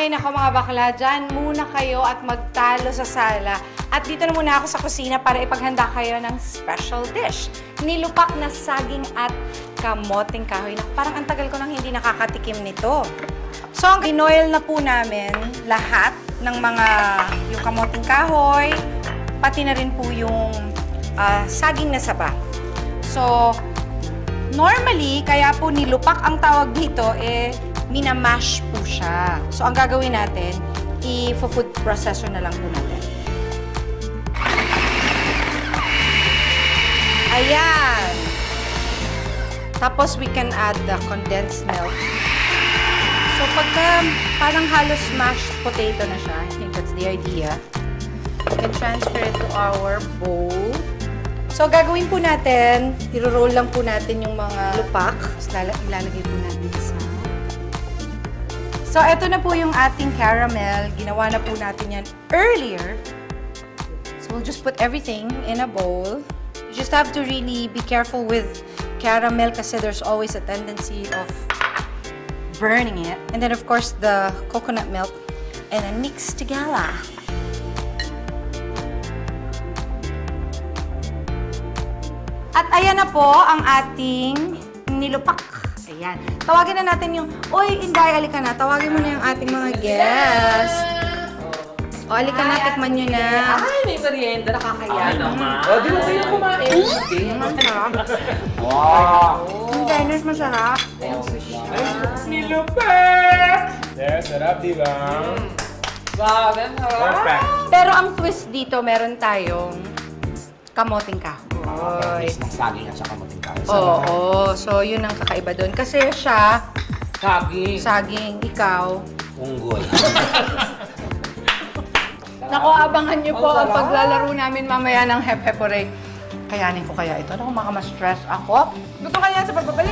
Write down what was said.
Ay, nako mga bakla, dyan muna kayo at magtalo sa sala. At dito na muna ako sa kusina para ipaghanda kayo ng special dish. Nilupak na saging at kamoting kahoy. Naku, parang ang tagal ko nang hindi nakakatikim nito. So, ang inoil na po namin lahat ng mga yung kamoting kahoy, pati na rin po yung saging na saba. So, normally, kaya po nilupak ang tawag dito, minamash po siya. So, ang gagawin natin, i-food processor na lang po natin. Ayan! Tapos, we can add the condensed milk. So, pagka parang halos mashed potato na siya, I think that's the idea, we can transfer it to our bowl. So, gagawin po natin, i-roll lang po natin yung mga lupak. Tapos, ilalagay po natin sa... So, eto na po yung ating caramel. Ginawa na po natin yan earlier. So, we'll just put everything in a bowl. You just have to really be careful with caramel kasi there's always a tendency of burning it. And then, of course, the coconut milk. And then mix together. At ayan na po ang ating nilupak. Ayan. Tawagin na natin yung, Oy, Inday, alika na. Tawagin mo na yung ating mga guests. O, alika na, tikman nyo na. Ay, may merienda, nakakaya. Ay, naman. O, di ba kayo kumain? Masarap. Wow! Ang fairness, masarap. Nilupak! Yes, sarap, di ba? Grabe, ang sarap. Perfect. Pero ang twist dito, meron tayong kamoting kahoy. Mix ng saging at saka kamoting kahoy. Oo, so yun ang kakaiba doon. Kasi siya, Saging. saging, ikaw. Unggoy. Nako, abangan niyo po ang paglalaro namin mamaya ng Hep Hep Hooray. Kayanin ko kaya ito. Naku, makama-stress ako. Gusto kaya sa pagbabalik.